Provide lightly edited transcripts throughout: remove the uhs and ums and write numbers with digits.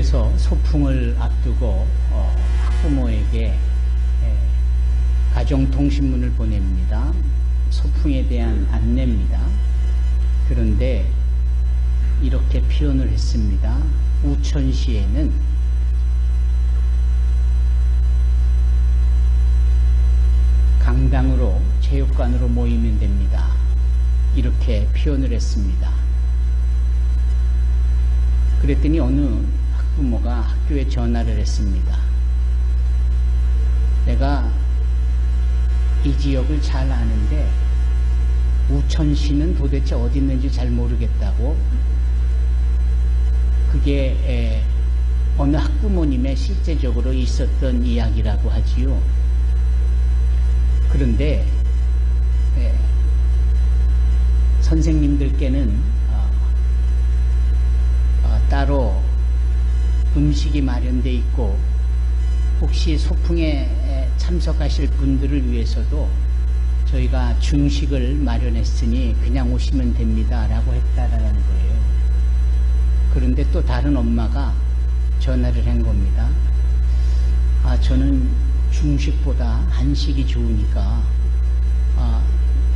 그래서 소풍을 앞두고 학부모에게 가정통신문을 보냅니다. 소풍에 대한 안내입니다. 그런데 이렇게 표현을 했습니다. 우천시에는 강당으로 체육관으로 모이면 됩니다. 이렇게 표현을 했습니다. 그랬더니 어느 학부모가 학교에 전화를 했습니다. 내가 이 지역을 잘 아는데 우천시는 도대체 어디 있는지 잘 모르겠다고. 그게 어느 학부모님의 실제적으로 있었던 이야기라고 하지요. 그런데 선생님들께는 따로 음식이 마련되어 있고 혹시 소풍에 참석하실 분들을 위해서도 저희가 중식을 마련했으니 그냥 오시면 됩니다 라고 했다라는 거예요. 그런데 또 다른 엄마가 전화를 한 겁니다. 저는 중식보다 한식이 좋으니까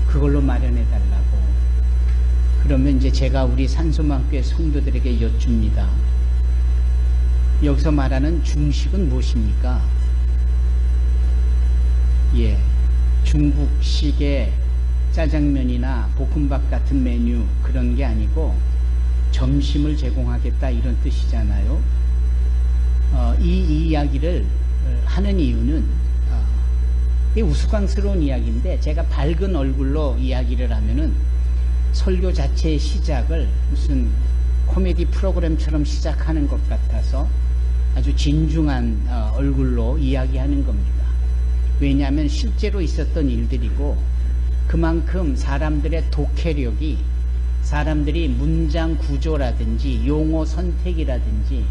그걸로 마련해 달라고. 그러면 이제 제가 우리 산소망교회 성도들에게 여쭙니다. 여기서 말하는 중식은 무엇입니까? 중국식의 짜장면이나 볶음밥 같은 메뉴 그런 게 아니고 점심을 제공하겠다 이런 뜻이잖아요. 이 이야기를 하는 이유는 우스꽝스러운 이야기인데 제가 밝은 얼굴로 이야기를 하면은 설교 자체의 시작을 무슨 코미디 프로그램처럼 시작하는 것 같아서 아주 진중한 얼굴로 이야기하는 겁니다. 왜냐하면 실제로 있었던 일들이고 그만큼 사람들의 독해력이 사람들이 문장 구조라든지 용어 선택이라든지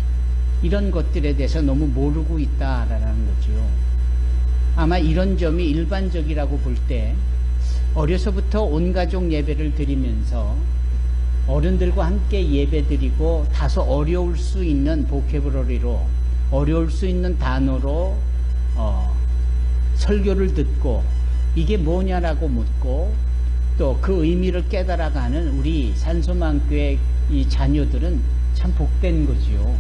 이런 것들에 대해서 너무 모르고 있다라는 거죠. 아마 이런 점이 일반적이라고 볼 때 어려서부터 온가족 예배를 드리면서 어른들과 함께 예배 드리고 다소 어려울 수 있는 보케브러리로 어려울 수 있는 단어로 설교를 듣고 이게 뭐냐라고 묻고 또 그 의미를 깨달아가는 우리 산소망교회 이 자녀들은 참 복된 거지요.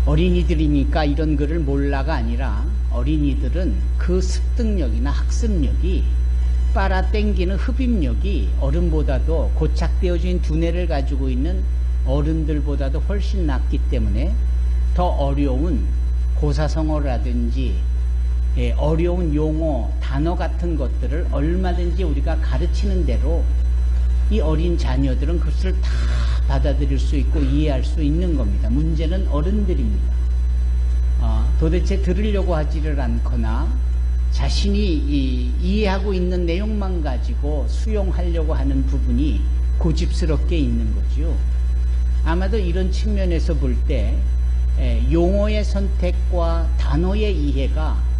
어린이들이니까 이런 글을 몰라가 아니라 어린이들은 그 습득력이나 학습력이 빨아당기는 흡입력이 어른보다도 고착되어진 두뇌를 가지고 있는 어른들보다도 훨씬 낫기 때문에 더 어려운 고사성어라든지 어려운 용어, 단어 같은 것들을 얼마든지 우리가 가르치는 대로 이 어린 자녀들은 그것을 다 받아들일 수 있고 이해할 수 있는 겁니다. 문제는 어른들입니다. 도대체 들으려고 하지를 않거나 자신이 이해하고 있는 내용만 가지고 수용하려고 하는 부분이 고집스럽게 있는 거죠. 아마도 이런 측면에서 볼 때 용어의 선택과 단어의 이해가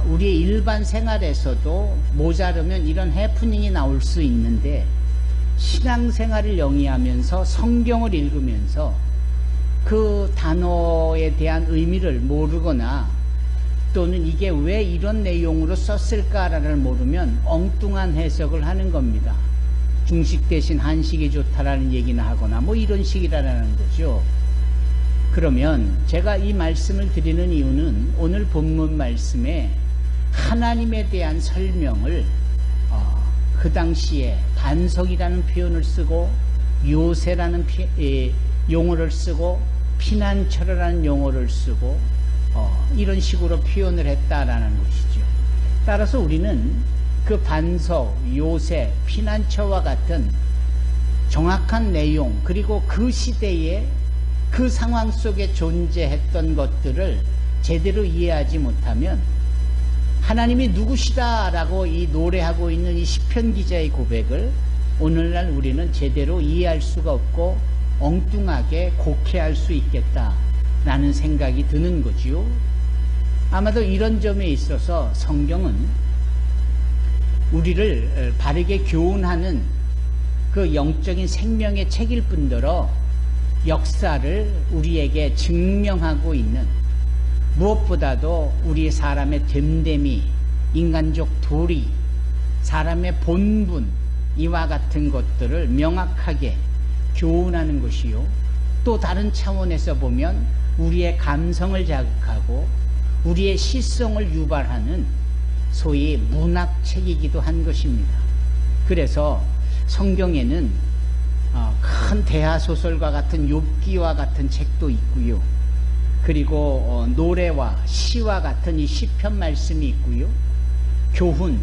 우리의 일반 생활에서도 모자르면 이런 해프닝이 나올 수 있는데 신앙생활을 영위하면서 성경을 읽으면서 그 단어에 대한 의미를 모르거나 또는 이게 왜 이런 내용으로 썼을까를 모르면 엉뚱한 해석을 하는 겁니다. 중식 대신 한식이 좋다라는 얘기나 하거나 뭐 이런 식이라는 거죠. 그러면 제가 이 말씀을 드리는 이유는 오늘 본문 말씀에 하나님에 대한 설명을 그 당시에 반석이라는 표현을 쓰고 요새라는 용어를 쓰고 피난처라는 용어를 쓰고 이런 식으로 표현을 했다라는 것이죠. 따라서 우리는 그 반석, 요새, 피난처와 같은 정확한 내용 그리고 그 시대에 그 상황 속에 존재했던 것들을 제대로 이해하지 못하면 하나님이 누구시다라고 이 노래하고 있는 이 시편 기자의 고백을 오늘날 우리는 제대로 이해할 수가 없고 엉뚱하게 곡해할 수 있겠다라는 생각이 드는 거지요. 아마도 이런 점에 있어서 성경은 우리를 바르게 교훈하는 그 영적인 생명의 책일 뿐더러 역사를 우리에게 증명하고 있는, 무엇보다도 우리 사람의 됨됨이, 인간적 도리, 사람의 본분, 이와 같은 것들을 명확하게 교훈하는 것이요, 또 다른 차원에서 보면 우리의 감성을 자극하고 우리의 시성을 유발하는 소위 문학책이기도 한 것입니다. 그래서 성경에는 큰 대하소설과 같은 욥기와 같은 책도 있고요, 그리고 노래와 시와 같은 이 시편 말씀이 있고요, 교훈,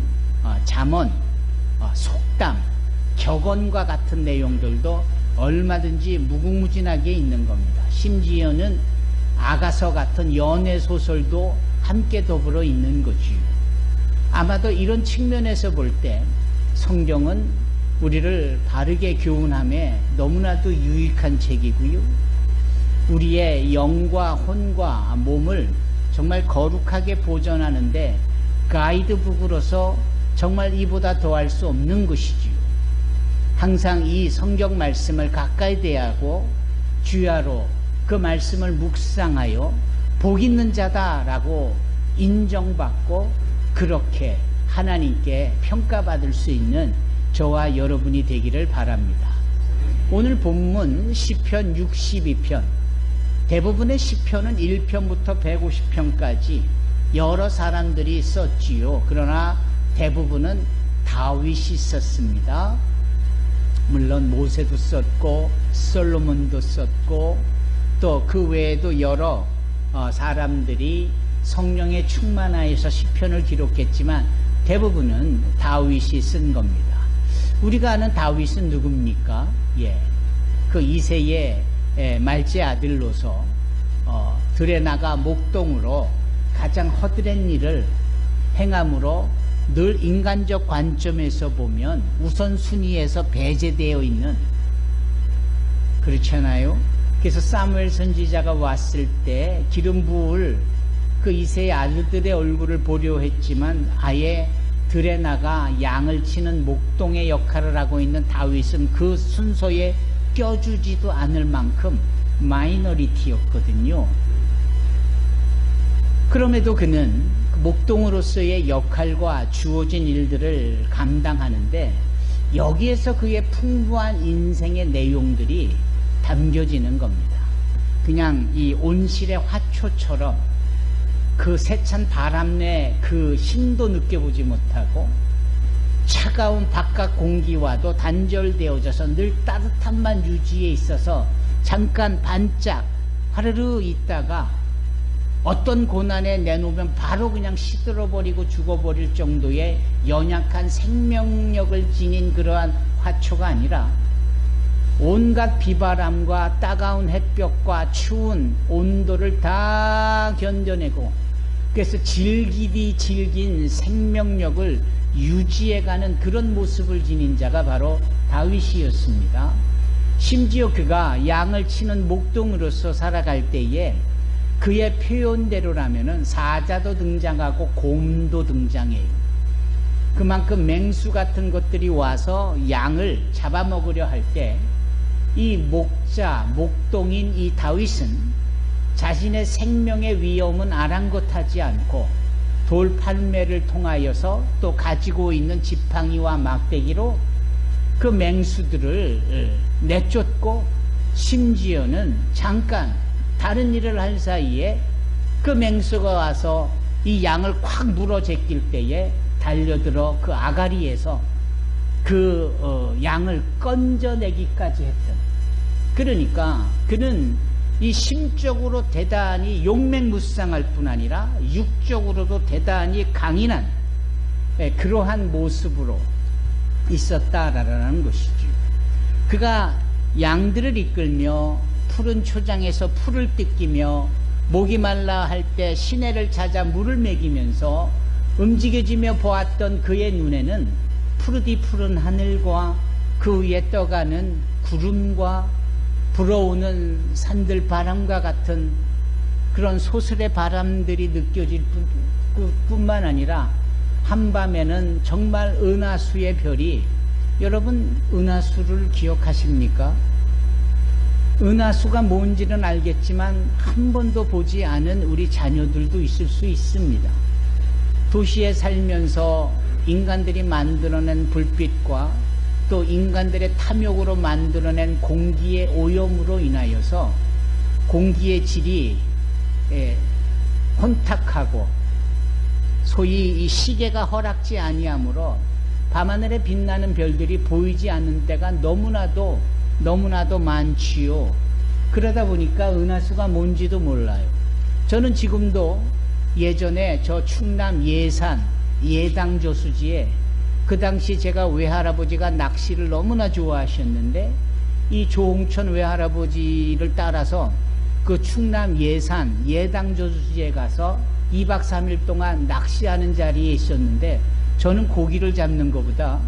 잠언, 속담, 격언과 같은 내용들도 얼마든지 무궁무진하게 있는 겁니다. 심지어는 아가서 같은 연애소설도 함께 더불어 있는 거지요. 아마도 이런 측면에서 볼 때 성경은 우리를 바르게 교훈함에 너무나도 유익한 책이고요, 우리의 영과 혼과 몸을 정말 거룩하게 보존하는데 가이드북으로서 정말 이보다 더할 수 없는 것이지요. 항상 이 성경 말씀을 가까이 대하고 주야로 그 말씀을 묵상하여 복 있는 자다라고 인정받고 그렇게 하나님께 평가받을 수 있는 저와 여러분이 되기를 바랍니다. 오늘 본문 시편 62편, 대부분의 시편은 1편부터 150편까지 여러 사람들이 썼지요. 그러나 대부분은 다윗이 썼습니다. 물론 모세도 썼고 솔로몬도 썼고 또 그 외에도 여러 사람들이 성령에 충만하여서 시편을 기록했지만 대부분은 다윗이 쓴 겁니다. 우리가 아는 다윗은 누굽니까? 그 이새의 말째 아들로서 들에 나가 목동으로 가장 허드렛 일을 행함으로 늘 인간적 관점에서 보면 우선순위에서 배제되어 있는, 그렇잖아요. 그래서 사무엘 선지자가 왔을 때 기름 부을 그 이새의 아들들의 얼굴을 보려 했지만 아예 들에 나가 양을 치는 목동의 역할을 하고 있는 다윗은 그 순서에 껴주지도 않을 만큼 마이너리티였거든요. 그럼에도 그는 목동으로서의 역할과 주어진 일들을 감당하는데 여기에서 그의 풍부한 인생의 내용들이 담겨지는 겁니다. 그냥 이 온실의 화초처럼 그 세찬 바람 내 그 힘도 느껴보지 못하고 차가운 바깥 공기와도 단절되어져서 늘 따뜻함만 유지해 있어서 잠깐 반짝 화르르 있다가 어떤 고난에 내놓으면 바로 그냥 시들어버리고 죽어버릴 정도의 연약한 생명력을 지닌 그러한 화초가 아니라 온갖 비바람과 따가운 햇볕과 추운 온도를 다 견뎌내고 그래서 질기디 질긴 생명력을 유지해가는 그런 모습을 지닌 자가 바로 다윗이었습니다. 심지어 그가 양을 치는 목동으로서 살아갈 때에 그의 표현대로라면은 사자도 등장하고 곰도 등장해요. 그만큼 맹수 같은 것들이 와서 양을 잡아먹으려 할 때 이 목자, 목동인 이 다윗은 자신의 생명의 위험은 아랑곳하지 않고 돌팔매를 통하여서 또 가지고 있는 지팡이와 막대기로 그 맹수들을 내쫓고 심지어는 잠깐 다른 일을 할 사이에 그 맹수가 와서 이 양을 콱 물어 제낄 때에 달려들어 그 아가리에서 그 양을 건져내기까지 했던, 그러니까 그는 이 심적으로 대단히 용맹무쌍할 뿐 아니라 육적으로도 대단히 강인한 그러한 모습으로 있었다라는 것이죠. 그가 양들을 이끌며 푸른 초장에서 풀을 뜯기며 목이 말라 할 때 시내를 찾아 물을 먹이면서 움직여지며 보았던 그의 눈에는 푸르디 푸른 하늘과 그 위에 떠가는 구름과 불어오는 산들 바람과 같은 그런 소설의 바람들이 느껴질 뿐만 아니라 한밤에는 정말 은하수의 별이, 여러분 은하수를 기억하십니까? 은하수가 뭔지는 알겠지만 한 번도 보지 않은 우리 자녀들도 있을 수 있습니다. 도시에 살면서 인간들이 만들어낸 불빛과 또 인간들의 탐욕으로 만들어낸 공기의 오염으로 인하여서 공기의 질이 혼탁하고 소위 이 시계가 허락지 아니하므로 밤하늘에 빛나는 별들이 보이지 않는 때가 너무나도 많지요. 그러다 보니까 은하수가 뭔지도 몰라요. 저는 지금도 예전에 저 충남 예산 예당저수지에 그 당시 제가 외할아버지가 낚시를 너무나 좋아하셨는데 이 조홍천 외할아버지를 따라서 그 충남 예산 예당저수지에 가서 2박 3일 동안 낚시하는 자리에 있었는데 저는 고기를 잡는 것보다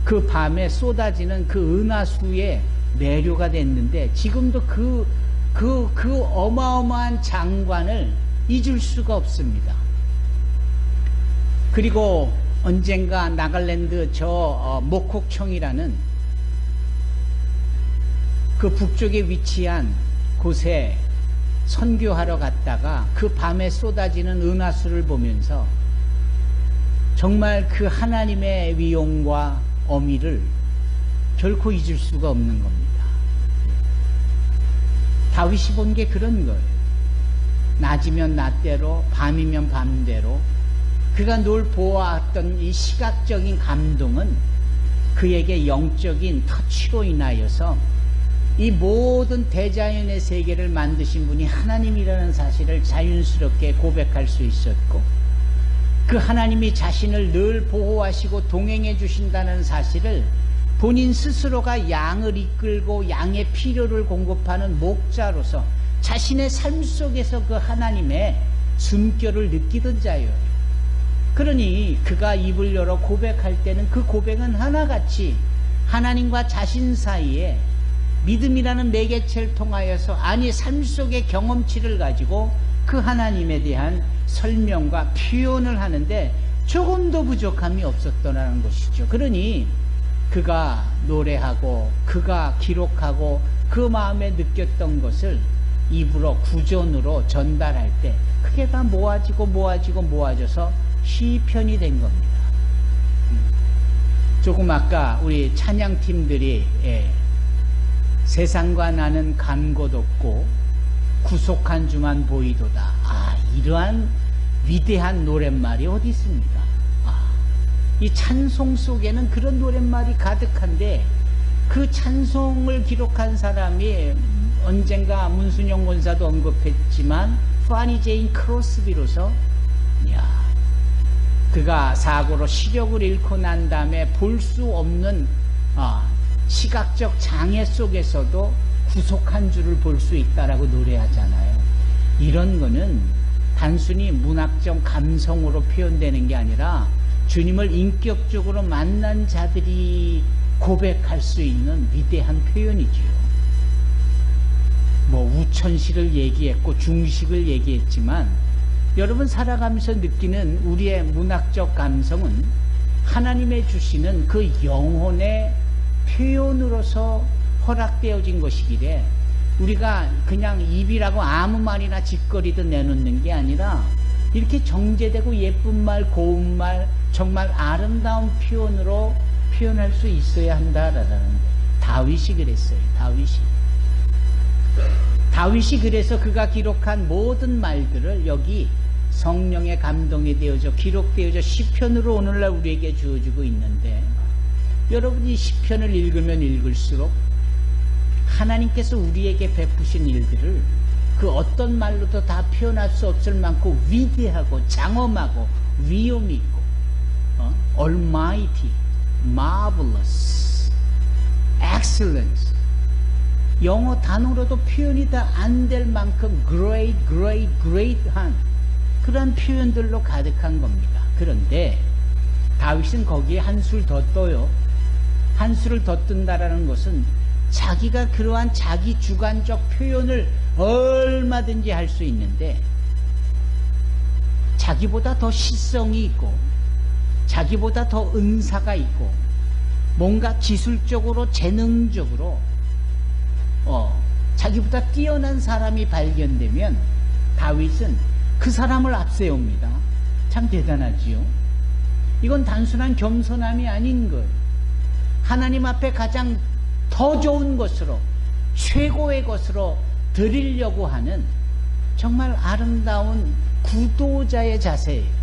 그 밤에 쏟아지는 그 은하수에 매료가 됐는데 지금도 그 어마어마한 장관을 잊을 수가 없습니다. 그리고 언젠가 나갈랜드 모콕청이라는 그 북쪽에 위치한 곳에 선교하러 갔다가 그 밤에 쏟아지는 은하수를 보면서 정말 그 하나님의 위용과 어미를 결코 잊을 수가 없는 겁니다. 다윗이 본 게 그런 거예요. 낮이면 낮대로 밤이면 밤대로 그가 늘 보아왔던 이 시각적인 감동은 그에게 영적인 터치로 인하여서 이 모든 대자연의 세계를 만드신 분이 하나님이라는 사실을 자연스럽게 고백할 수 있었고 그 하나님이 자신을 늘 보호하시고 동행해 주신다는 사실을 본인 스스로가 양을 이끌고 양의 필요를 공급하는 목자로서 자신의 삶 속에서 그 하나님의 숨결을 느끼던 자예요. 그러니 그가 입을 열어 고백할 때는 그 고백은 하나같이 하나님과 자신 사이에 믿음이라는 매개체를 통하여서 삶 속의 경험치를 가지고 그 하나님에 대한 설명과 표현을 하는데 조금도 부족함이 없었더라는 것이죠. 그러니 그가 노래하고 그가 기록하고 그 마음에 느꼈던 것을 입으로 구전으로 전달할 때 그게 다 모아져서 시편이 된 겁니다. 조금 아까 우리 찬양팀들이 세상과 나는 간 곳 없고 구속한 주만 보이도다. 이러한 위대한 노랫말이 어디 있습니까? 이 찬송 속에는 그런 노랫말이 가득한데 그 찬송을 기록한 사람이 언젠가 문순영 권사도 언급했지만 파니 제인 크로스비로서 그가 사고로 시력을 잃고 난 다음에 볼 수 없는 시각적 장애 속에서도 구속한 줄을 볼 수 있다라고 노래하잖아요. 이런 거는 단순히 문학적 감성으로 표현되는 게 아니라 주님을 인격적으로 만난 자들이 고백할 수 있는 위대한 표현이지요. 우천시를 얘기했고 중식을 얘기했지만 여러분 살아가면서 느끼는 우리의 문학적 감성은 하나님의 주시는 그 영혼의 표현으로서 허락되어진 것이기에 우리가 그냥 입이라고 아무 말이나 짓거리도 내놓는 게 아니라 이렇게 정제되고 예쁜 말, 고운 말, 정말 아름다운 표현으로 표현할 수 있어야 한다라는 다윗이 그랬어요. 다윗이 그래서 그가 기록한 모든 말들을 여기 성령의 감동이 되어져 기록되어져 시편으로 오늘날 우리에게 주어지고 있는데 여러분이 시편을 읽으면 읽을수록 하나님께서 우리에게 베푸신 일들을 그 어떤 말로도 다 표현할 수 없을 만큼 위대하고 장엄하고 위엄이 있고 Almighty, Marvelous, Excellence 영어 단어로도 표현이 다 안 될 만큼 great한 그런 표현들로 가득한 겁니다. 그런데 다윗은 거기에 한술 더 떠요. 한술을 더 뜬다라는 것은 자기가 그러한 자기 주관적 표현을 얼마든지 할 수 있는데 자기보다 더 시성이 있고 자기보다 더 은사가 있고 뭔가 기술적으로 재능적으로 자기보다 뛰어난 사람이 발견되면 다윗은 그 사람을 앞세웁니다. 참 대단하지요. 이건 단순한 겸손함이 아닌 거예요. 하나님 앞에 가장 더 좋은 것으로, 최고의 것으로 드리려고 하는 정말 아름다운 구도자의 자세예요.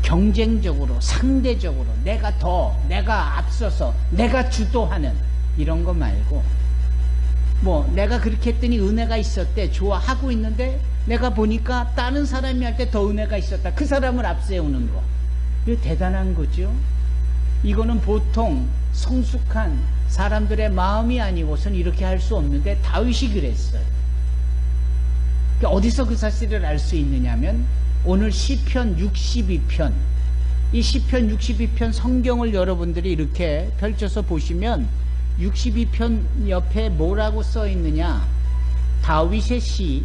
경쟁적으로, 상대적으로 내가 앞서서 내가 주도하는 이런 거 말고, 내가 그렇게 했더니 은혜가 있었대, 좋아하고 있는데 내가 보니까 다른 사람이 할 때 더 은혜가 있었다, 그 사람을 앞세우는 거, 이거 대단한 거죠. 이거는 보통 성숙한 사람들의 마음이 아니고서는 이렇게 할 수 없는데 다윗이 그랬어요. 어디서 그 사실을 알 수 있느냐면 오늘 시편 62편, 이 시편 62편 성경을 여러분들이 이렇게 펼쳐서 보시면 62편 옆에 뭐라고 써 있느냐, 다윗의 시,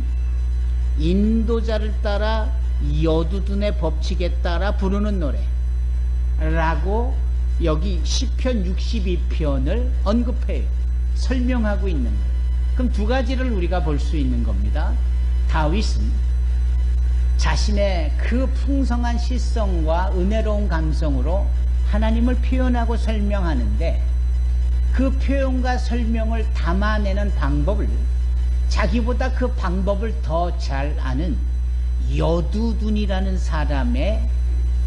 인도자를 따라 여두둔의 법칙에 따라 부르는 노래라고 여기 시편 62편을 언급해요. 설명하고 있는 거예요. 그럼 두 가지를 우리가 볼 수 있는 겁니다. 다윗은 자신의 그 풍성한 시성과 은혜로운 감성으로 하나님을 표현하고 설명하는데, 그 표현과 설명을 담아내는 방법을, 자기보다 그 방법을 더 잘 아는 여두둔이라는 사람의,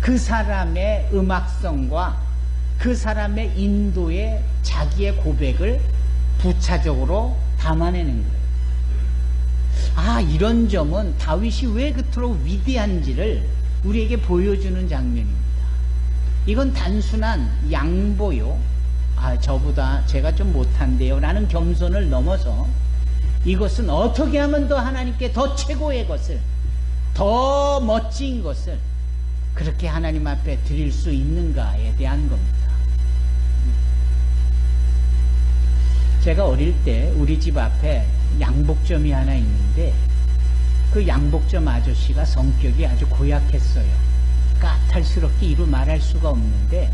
그 사람의 음악성과 그 사람의 인도에 자기의 고백을 부차적으로 담아내는 거예요. 이런 점은 다윗이 왜 그토록 위대한지를 우리에게 보여주는 장면입니다. 이건 단순한 양보요, 저보다 제가 좀 못한데요 라는 겸손을 넘어서, 이것은 어떻게 하면 더 하나님께 더 최고의 것을, 더 멋진 것을 그렇게 하나님 앞에 드릴 수 있는가에 대한 겁니다. 제가 어릴 때 우리 집 앞에 양복점이 하나 있는데, 그 양복점 아저씨가 성격이 아주 고약했어요. 까탈스럽게 이루 말할 수가 없는데,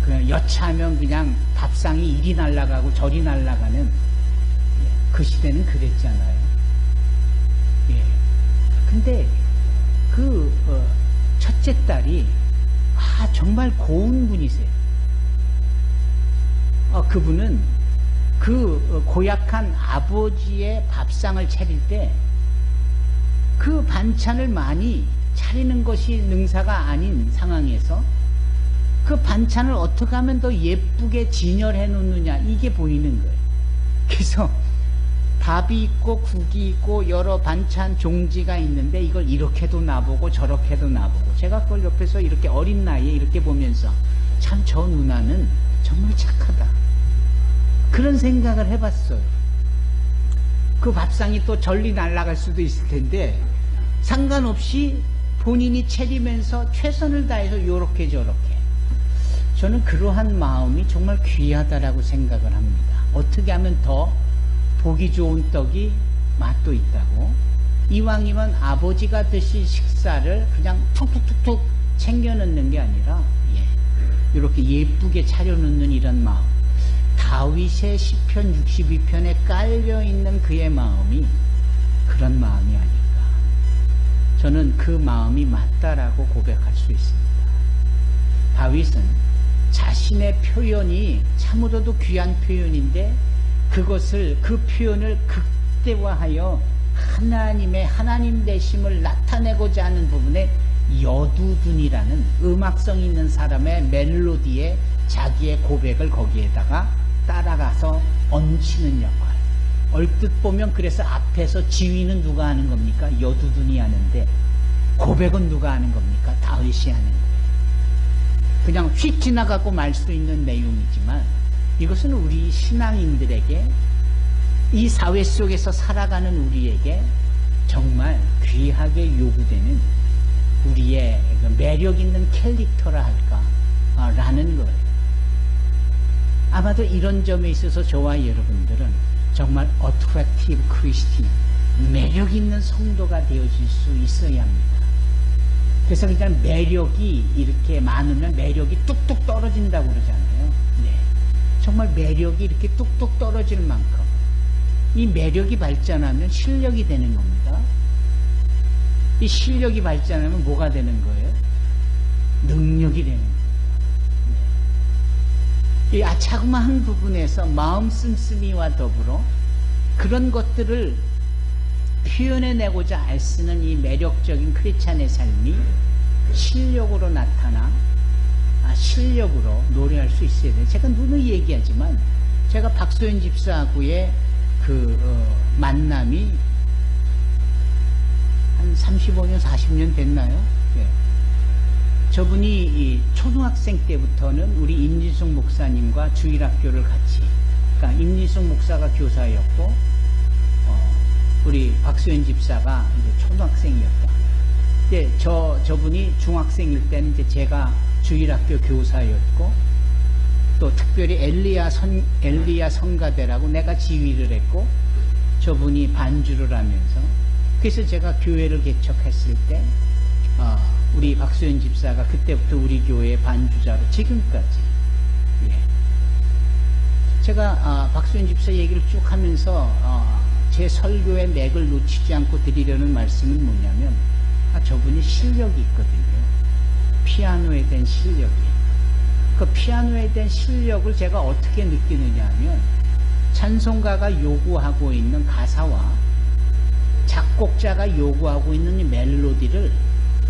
그냥 여차하면 그냥 밥상이 이리 날아가고 저리 날아가는, 그 시대는 그랬잖아요. 근데 그 첫째 딸이 정말 고운 분이세요. 그분은 그 고약한 아버지의 밥상을 차릴 때 그 반찬을 많이 차리는 것이 능사가 아닌 상황에서 그 반찬을 어떻게 하면 더 예쁘게 진열해 놓느냐, 이게 보이는 거예요. 그래서 밥이 있고 국이 있고 여러 반찬 종지가 있는데 이걸 이렇게도 놔보고 저렇게도 놔보고, 제가 그걸 옆에서 이렇게 어린 나이에 이렇게 보면서 참 저 누나는 정말 착하다, 그런 생각을 해봤어요. 그 밥상이 또 전리 날아갈 수도 있을 텐데 상관없이 본인이 차리면서 최선을 다해서 요렇게 저렇게, 저는 그러한 마음이 정말 귀하다라고 생각을 합니다. 어떻게 하면 더 보기 좋은 떡이 맛도 있다고, 이왕이면 아버지가 드실 식사를 그냥 툭툭툭툭 챙겨 넣는 게 아니라 이렇게 예쁘게 차려놓는 이런 마음, 다윗의 시편 62편에 깔려있는 그의 마음이 그런 마음이 아닐까, 저는 그 마음이 맞다라고 고백할 수 있습니다. 다윗은 자신의 표현이 참으로도 귀한 표현인데, 그 표현을 극대화하여 하나님의 하나님 되심을 나타내고자 하는 부분에 여두둔이라는 음악성 있는 사람의 멜로디에 자기의 고백을 거기에다가 따라가서 얹히는 역할. 얼뜻 보면 그래서 앞에서 지휘는 누가 하는 겁니까? 여두둔이 하는데 고백은 누가 하는 겁니까? 다윗이 하는 거예요. 그냥 휙 지나가고 말 수 있는 내용이지만 이것은 우리 신앙인들에게, 이 사회 속에서 살아가는 우리에게 정말 귀하게 요구되는 우리의 매력 있는 캐릭터라 할까 라는 거예요. 아마도 이런 점에 있어서 저와 여러분들은 정말 attractive Christian, 매력 있는 성도가 되어질 수 있어야 합니다. 그래서 그냥 매력이 이렇게 많으면 매력이 뚝뚝 떨어진다고 그러잖아요. 정말 매력이 이렇게 뚝뚝 떨어질 만큼 이 매력이 발전하면 실력이 되는 겁니다. 이 실력이 발전하면 뭐가 되는 거예요? 능력이 되는 거예요. 이 자그마한 부분에서 마음 씀씀이와 더불어 그런 것들을 표현해내고자 애쓰는 이 매력적인 크리스찬의 삶이 실력으로 나타나 실력으로 노래할 수 있어야 돼요. 제가 누누이 얘기하지만 제가 박소연 집사하고의 만남이 한 35년 40년 됐나요? 네. 저분이 이 초등학생 때부터는 우리 임진숙 목사님과 주일학교를 같이, 그러니까 임진숙 목사가 교사였고 우리 박소연 집사가 이제 초등학생이었다. 근데 저분이 중학생일 때는 이제 제가 주일학교 교사였고, 또 특별히 엘리야 성가대라고 내가 지휘를 했고, 저분이 반주를 하면서, 그래서 제가 교회를 개척했을 때 우리 박소연 집사가 그때부터 우리 교회 반주자로 지금까지. 예. 제가 박소연 집사 얘기를 쭉 하면서 제 설교의 맥을 놓치지 않고 드리려는 말씀은 뭐냐면, 저분이 실력이 있거든요. 피아노에 대한 실력이. 그 피아노에 대한 실력을 제가 어떻게 느끼느냐 하면, 찬송가가 요구하고 있는 가사와 작곡자가 요구하고 있는 이 멜로디를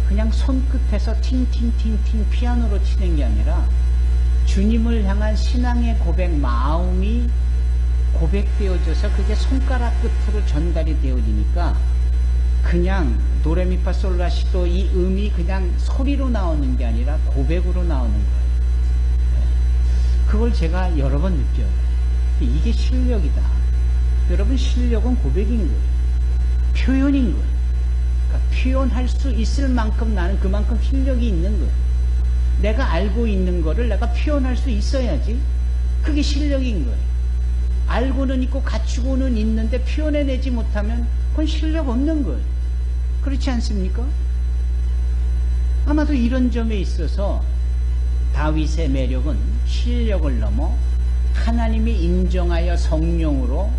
그냥 손끝에서 팅팅팅팅 피아노로 치는 게 아니라 주님을 향한 신앙의 고백, 마음이 고백되어져서 그게 손가락 끝으로 전달이 되어지니까 그냥 도레미파솔라시도 이 음이 그냥 소리로 나오는 게 아니라 고백으로 나오는 거예요. 그걸 제가 여러 번 느껴요. 이게 실력이다. 여러분, 실력은 고백인 거예요. 표현인 거예요. 그러니까 표현할 수 있을 만큼 나는 그만큼 실력이 있는 거예요. 내가 알고 있는 거를 내가 표현할 수 있어야지. 그게 실력인 거예요. 알고는 있고 갖추고는 있는데 표현해내지 못하면 그건 실력 없는 거예요. 그렇지 않습니까? 아마도 이런 점에 있어서 다윗의 매력은 실력을 넘어 하나님이 인정하여 성령으로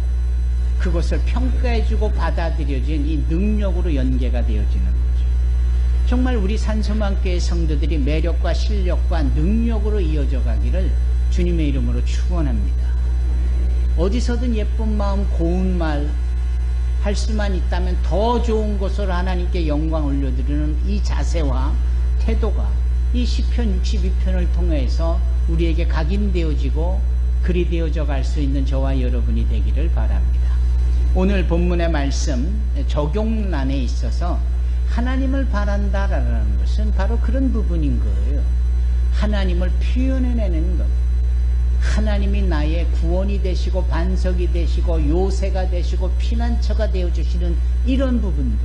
그것을 평가해주고 받아들여진 이 능력으로 연계가 되어지는 거죠. 정말 우리 산소만교회 성도들이 매력과 실력과 능력으로 이어져 가기를 주님의 이름으로 축원합니다. 어디서든 예쁜 마음, 고운 말 할 수만 있다면 더 좋은 것으로 하나님께 영광 올려드리는 이 자세와 태도가 이 시편 62편을 통해서 우리에게 각인되어지고 글이 되어져 갈 수 있는 저와 여러분이 되기를 바랍니다. 오늘 본문의 말씀 적용란에 있어서 하나님을 바란다라는 것은 바로 그런 부분인 거예요. 하나님을 표현해내는 것. 하나님이 나의 구원이 되시고 반석이 되시고 요새가 되시고 피난처가 되어주시는 이런 부분들,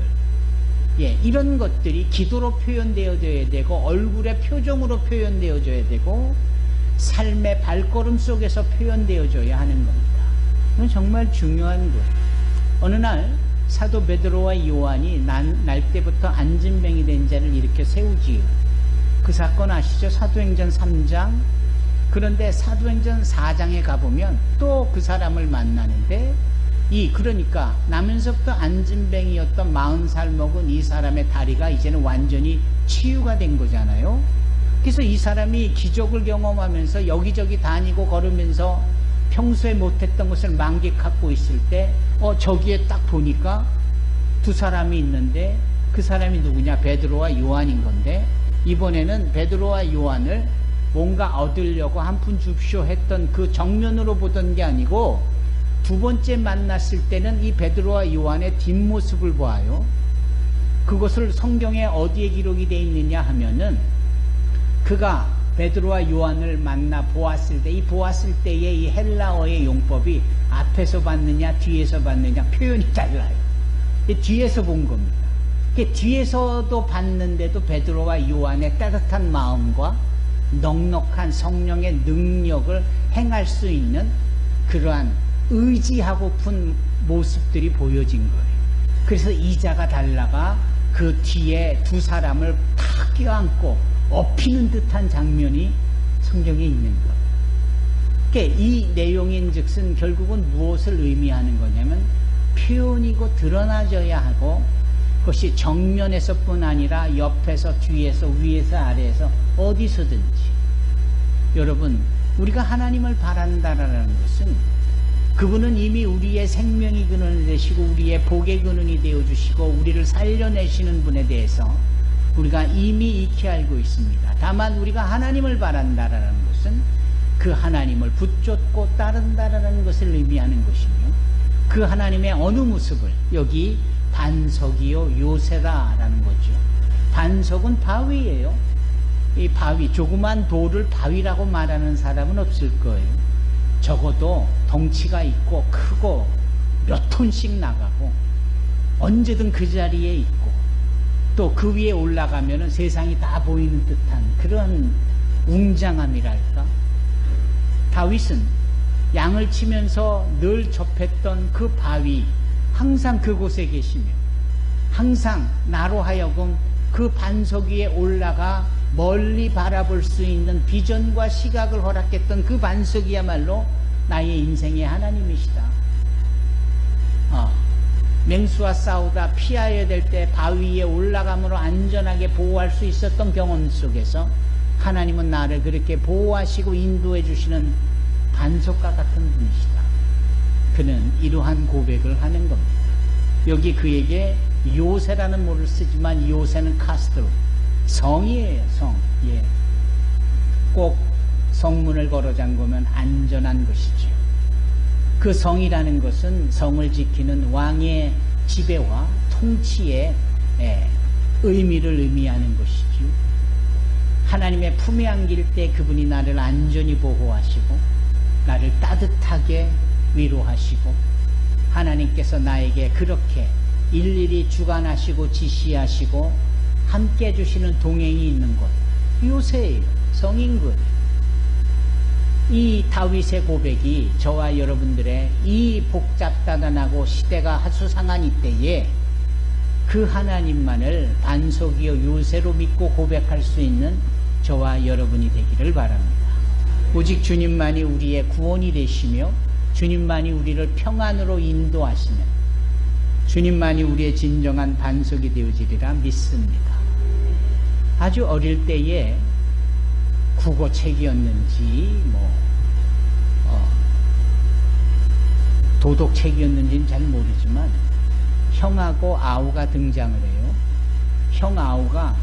이런 것들이 기도로 표현되어져야 되고 얼굴의 표정으로 표현되어져야 되고 삶의 발걸음 속에서 표현되어져야 하는 겁니다. 이건 정말 중요한 거예요. 어느 날 사도 베드로와 요한이 날 때부터 안진뱅이 된 자를 일으켜 세우지요. 그 사건 아시죠? 사도행전 3장. 그런데 사도행전 4장에 가보면 또 그 사람을 만나는데 그러니까 나면서부터 안진뱅이였던 40살 먹은 이 사람의 다리가 이제는 완전히 치유가 된 거잖아요. 그래서 이 사람이 기적을 경험하면서 여기저기 다니고 걸으면서 평소에 못했던 것을 만끽하고 있을 때 저기에 딱 보니까 두 사람이 있는데 그 사람이 누구냐? 베드로와 요한인 건데 이번에는 베드로와 요한을 뭔가 얻으려고 한 푼 줍쇼 했던 그 정면으로 보던 게 아니고 두 번째 만났을 때는 이 베드로와 요한의 뒷모습을 보아요. 그것을 성경에 어디에 기록이 되어 있느냐 하면은 그가 베드로와 요한을 만나 보았을 때, 이 보았을 때의 이 헬라어의 용법이 앞에서 봤느냐 뒤에서 봤느냐 표현이 달라요. 뒤에서 본 겁니다. 뒤에서도 봤는데도 베드로와 요한의 따뜻한 마음과 넉넉한 성령의 능력을 행할 수 있는 그러한 의지하고픈 모습들이 보여진 거예요. 그래서 이자가 달라가 그 뒤에 두 사람을 탁 껴안고 업히는 듯한 장면이 성경에 있는 거예요. 그러니까 이 내용인즉슨 결국은 무엇을 의미하는 거냐면 표현이고 드러나져야 하고 그것이 정면에서뿐 아니라 옆에서 뒤에서 위에서 아래에서 어디서든지 여러분 우리가 하나님을 바란다라는 것은 그분은 이미 우리의 생명의 근원이 되시고 우리의 복의 근원이 되어주시고 우리를 살려내시는 분에 대해서 우리가 이미 익히 알고 있습니다. 다만 우리가 하나님을 바란다라는 것은 그 하나님을 붙잡고 따른다라는 것을 의미하는 것이며 그 하나님의 어느 모습을 여기 반석이요 요새다라는 거죠. 반석은 바위예요. 이 바위, 조그만 돌을 바위라고 말하는 사람은 없을 거예요. 적어도 덩치가 있고 크고 몇 톤씩 나가고 언제든 그 자리에 있고 또 그 위에 올라가면 세상이 다 보이는 듯한 그런 웅장함이랄까. 다윗은 양을 치면서 늘 접했던 그 바위 항상 그곳에 계시며 항상 나로 하여금 그 반석 위에 올라가 멀리 바라볼 수 있는 비전과 시각을 허락했던 그 반석이야말로 나의 인생의 하나님이시다. 맹수와 싸우다 피하여야 될 때 바위 위에 올라감으로 안전하게 보호할 수 있었던 경험 속에서 하나님은 나를 그렇게 보호하시고 인도해 주시는 반석과 같은 분이시다. 그는 이러한 고백을 하는 겁니다. 여기 그에게 요새라는 말을 쓰지만 요새는 카스트로 성이에요. 성. 예. 꼭 성문을 걸어 잠그면 안전한 것이죠. 그 성이라는 것은 성을 지키는 왕의 지배와 통치의 의미를 의미하는 것이죠. 하나님의 품에 안길 때 그분이 나를 안전히 보호하시고 나를 따뜻하게 위로하시고 하나님께서 나에게 그렇게 일일이 주관하시고 지시하시고 함께 해주시는 동행이 있는 곳 요새예요. 성인 것. 이 다윗의 고백이 저와 여러분들의 이 복잡다단하고 시대가 하수상한 이때에 그 하나님만을 반석이요 요새로 믿고 고백할 수 있는 저와 여러분이 되기를 바랍니다. 오직 주님만이 우리의 구원이 되시며 주님만이 우리를 평안으로 인도하시면 주님만이 우리의 진정한 반석이 되어지리라 믿습니다. 아주 어릴 때에 국어책이었는지 도덕책이었는지는 잘 모르지만 형하고 아우가 등장을 해요. 형 아우가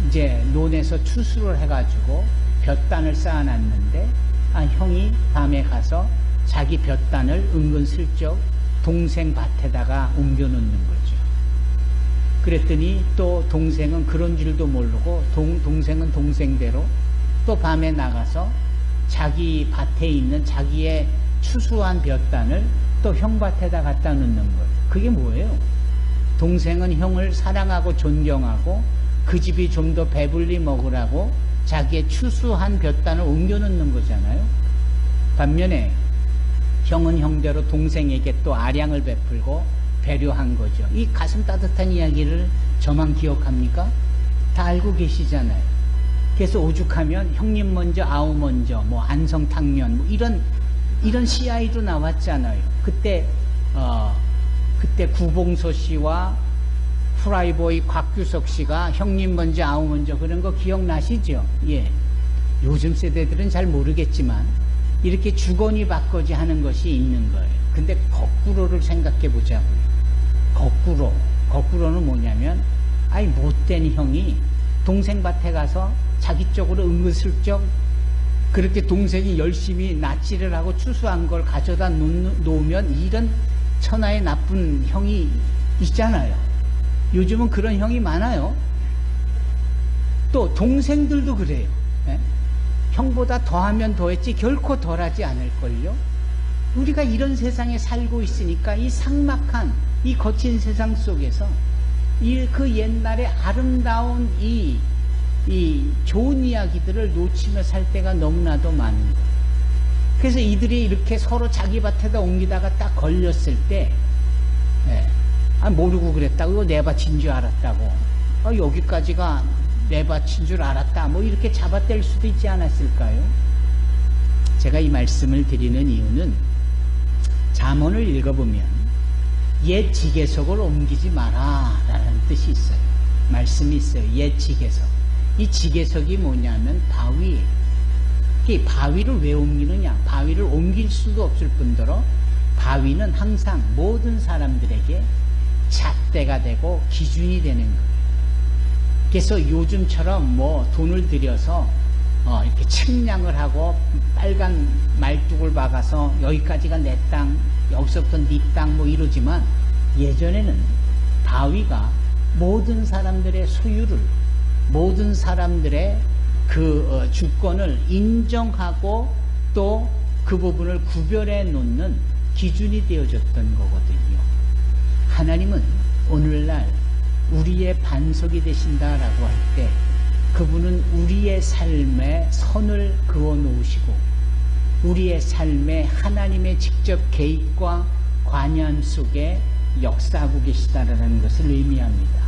이제 논에서 추수를 해가지고 볕단을 쌓아놨는데 형이 밤에 가서 자기 볕단을 은근슬쩍 동생 밭에다가 옮겨놓는 거죠. 그랬더니 또 동생은 그런 줄도 모르고 동생은 동생대로 또 밤에 나가서 자기 밭에 있는 자기의 추수한 볕단을 또 형 밭에다 갖다 놓는 거예요. 그게 뭐예요? 동생은 형을 사랑하고 존경하고 그 집이 좀 더 배불리 먹으라고 자기의 추수한 볕단을 옮겨놓는 거잖아요. 반면에 형은 형대로 동생에게 또 아량을 베풀고 배려한 거죠. 이 가슴 따뜻한 이야기를 저만 기억합니까? 다 알고 계시잖아요. 그래서 오죽하면 형님 먼저 아우 먼저 안성탕면 이런 CI도 나왔잖아요. 그때 구봉서 씨와 프라이보이 곽규석 씨가 형님 먼저 아우 먼저 그런 거 기억나시죠? 예. 요즘 세대들은 잘 모르겠지만 이렇게 주거니 받거지 하는 것이 있는 거예요. 근데 거꾸로를 생각해 보자고요. 거꾸로는 뭐냐면 못된 형이 동생 밭에 가서 자기 쪽으로 은근슬쩍 그렇게 동생이 열심히 낫지를 하고 추수한 걸 가져다 놓으면 이런 천하의 나쁜 형이 있잖아요. 요즘은 그런 형이 많아요. 또 동생들도 그래요. 예? 형보다 더하면 더했지 결코 덜하지 않을걸요. 우리가 이런 세상에 살고 있으니까 이 삭막한 이 거친 세상 속에서 그 옛날의 아름다운 이 좋은 이야기들을 놓치며 살 때가 너무나도 많은 거예요. 그래서 이들이 이렇게 서로 자기 밭에다 옮기다가 딱 걸렸을 때 모르고 그랬다고 내 밭인 줄 알았다고 여기까지가 내 밭인 줄 알았다 이렇게 잡아뗄 수도 있지 않았을까요? 제가 이 말씀을 드리는 이유는 잠언을 읽어보면 옛 지계석을 옮기지 마라 라는 뜻이 있어요. 말씀이 있어요. 옛 지계석. 이 지계석이 뭐냐면 바위. 이 바위를 왜 옮기느냐? 바위를 옮길 수도 없을 뿐더러 바위는 항상 모든 사람들에게 잣대가 되고 기준이 되는 거예요. 그래서 요즘처럼 뭐 돈을 들여서 이렇게 측량을 하고 빨간 말뚝을 박아서 여기까지가 내 땅, 여기서부터 네 땅 뭐 이러지만 예전에는 바위가 모든 사람들의 소유를, 모든 사람들의 그 주권을 인정하고 또 그 부분을 구별해 놓는 기준이 되어졌던 거거든요. 하나님은 오늘날 우리의 반석이 되신다라고 할 때 그분은 우리의 삶에 선을 그어 놓으시고 우리의 삶에 하나님의 직접 개입과 관여함 속에 역사하고 계시다라는 것을 의미합니다.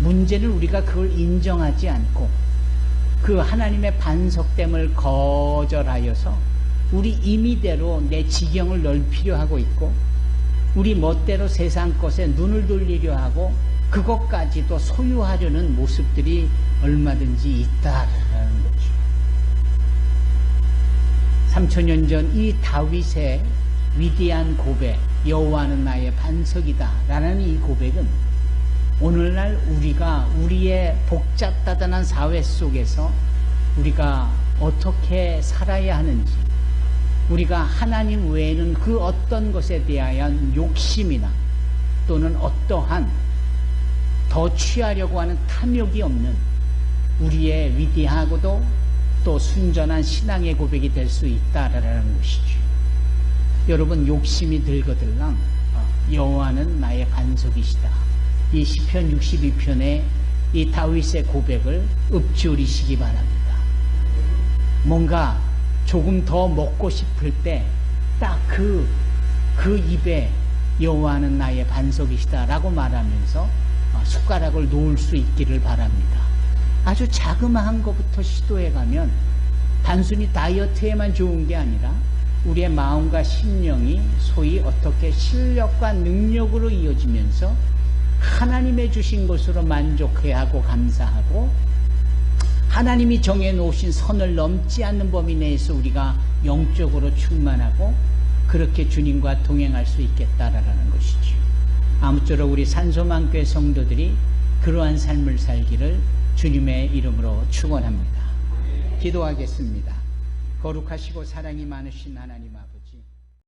문제는 우리가 그걸 인정하지 않고 그 하나님의 반석됨을 거절하여서 우리 임의대로 내 지경을 넓히려 하고 있고 우리 멋대로 세상 것에 눈을 돌리려 하고 그것까지도 소유하려는 모습들이 얼마든지 있다라는 거죠. 3000년 전 이 다윗의 위대한 고백, 여호와는 나의 반석이다 라는 이 고백은 오늘날 우리가 우리의 복잡다단한 사회 속에서 우리가 어떻게 살아야 하는지, 우리가 하나님 외에는 그 어떤 것에 대한 욕심이나 또는 어떠한 더 취하려고 하는 탐욕이 없는 우리의 위대하고도 또 순전한 신앙의 고백이 될 수 있다라는 것이죠. 여러분, 욕심이 들거들랑 여호와는 나의 반석이시다. 이 시편 62편의 이 다윗의 고백을 읊조리시기 바랍니다. 뭔가 조금 더 먹고 싶을 때 딱 그 입에 여호와는 나의 반석이시다 라고 말하면서 숟가락을 놓을 수 있기를 바랍니다. 아주 자그마한 것부터 시도해가면 단순히 다이어트에만 좋은 게 아니라 우리의 마음과 심령이 소위 어떻게 실력과 능력으로 이어지면서 하나님의 주신 것으로 만족해하고 감사하고 하나님이 정해놓으신 선을 넘지 않는 범위 내에서 우리가 영적으로 충만하고 그렇게 주님과 동행할 수 있겠다라는 것이죠. 아무쪼록 우리 산소망교회 성도들이 그러한 삶을 살기를 주님의 이름으로 축원합니다. 기도하겠습니다. 거룩하시고 사랑이 많으신 하나님 아버지,